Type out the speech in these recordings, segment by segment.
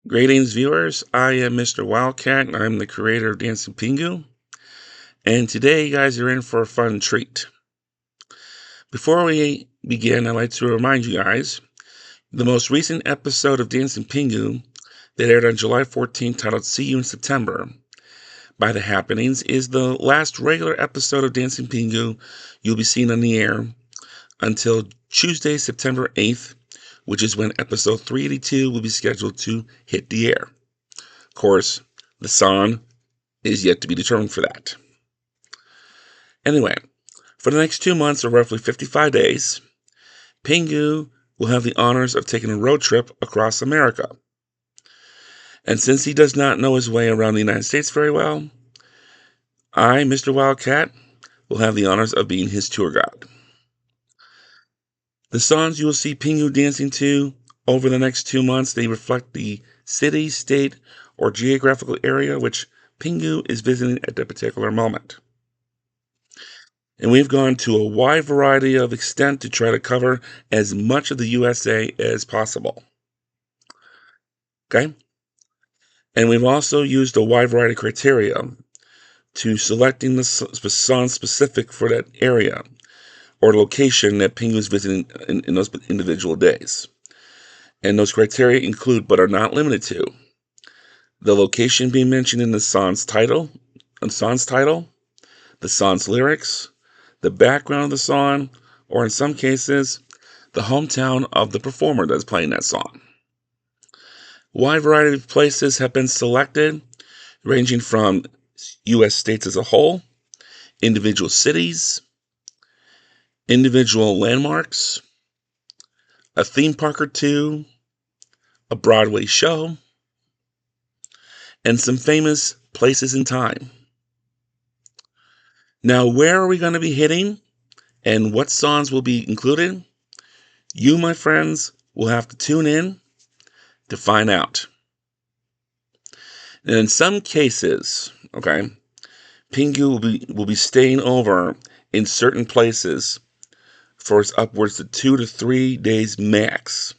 Greetings, viewers. I am Mr. Wildcat, and I'm the creator of Dancing Pingu. And today, you guys are in for a fun treat. Before we begin, I'd like to remind you guys the most recent episode of Dancing Pingu that aired on July 14th, titled "See You in September" by The Happenings, is the last regular episode of Dancing Pingu you'll be seeing on the air until Tuesday, September 8th, which is when episode 382 will be scheduled to hit the air. Of course, the song is yet to be determined for that. Anyway, for the next 2 months, or roughly 55 days, Pingu will have the honors of taking a road trip across America. And since he does not know his way around the United States very well, I, Mr. Wildcat, will have the honors of being his tour guide. The songs you will see Pingu dancing to over the next 2 months, they reflect the city, state, or geographical area which Pingu is visiting at that particular moment. And we've gone to a wide variety of extent to try to cover as much of the USA as possible. Okay? And we've also used a wide variety of criteria to selecting the song specific for that area or location that Pingu is visiting in those individual days. And those criteria include, but are not limited to, the location being mentioned in the song's title, the song's lyrics, the background of the song, or in some cases, the hometown of the performer that's playing that song. A wide variety of places have been selected, ranging from U.S. states as a whole, individual cities, individual landmarks, a theme park or two, a Broadway show, and some famous places in time. Now, where are we going to be hitting and what songs will be included? You, my friends, will have to tune in to find out. And in some cases, okay, Pingu will be staying over in certain places for upwards to 2 to 3 days max,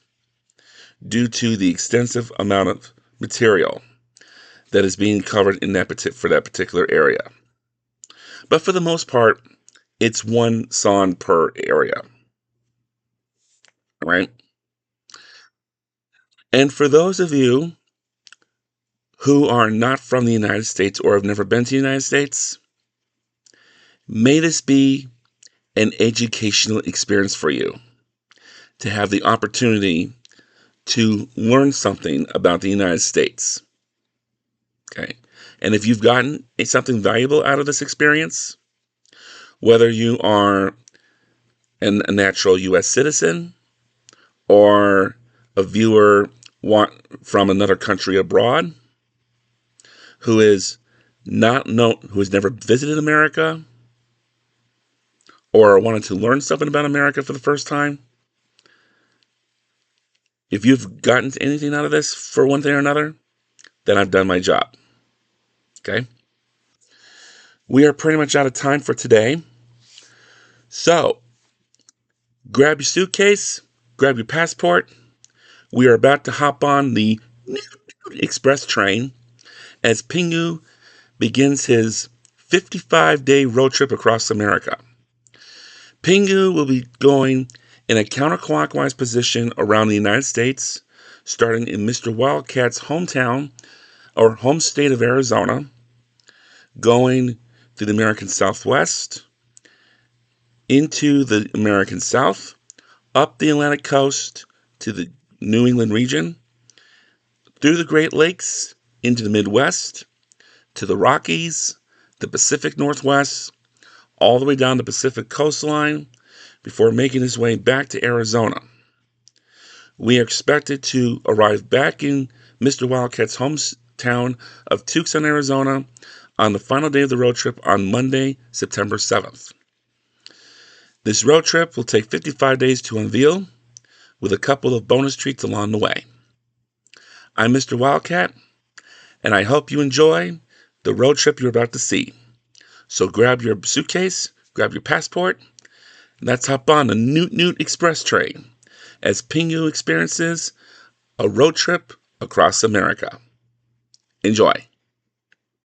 due to the extensive amount of material that is being covered in for that particular area. But for the most part, it's one song per area. All right? And for those of you who are not from the United States or have never been to the United States, may this be an educational experience for you to have the opportunity to learn something about the United States. Okay. And if you've gotten something valuable out of this experience, whether you are a natural U.S. citizen or a viewer from another country abroad who has never visited America or wanted to learn something about America for the first time, if you've gotten anything out of this for one thing or another, then I've done my job. Okay? We are pretty much out of time for today. So, grab your suitcase, grab your passport. We are about to hop on the NOOT NOOT Express train as Pingu begins his 55-day road trip across America. Pingu will be going in a counterclockwise position around the United States, starting in Mr. Wildcat's hometown or home state of Arizona, going through the American Southwest, into the American South, up the Atlantic coast to the New England region, through the Great Lakes, into the Midwest, to the Rockies, the Pacific Northwest, all the way down the Pacific coastline, before making his way back to Arizona. We are expected to arrive back in Mr. Wildcat's hometown of Tucson, Arizona, on the final day of the road trip on Monday, September 7th. This road trip will take 55 days to unveil, with a couple of bonus treats along the way. I'm Mr. Wildcat, and I hope you enjoy the road trip you're about to see. So grab your suitcase, grab your passport, and let's hop on the NOOT NOOT Express train as Pingu experiences a road trip across America. Enjoy.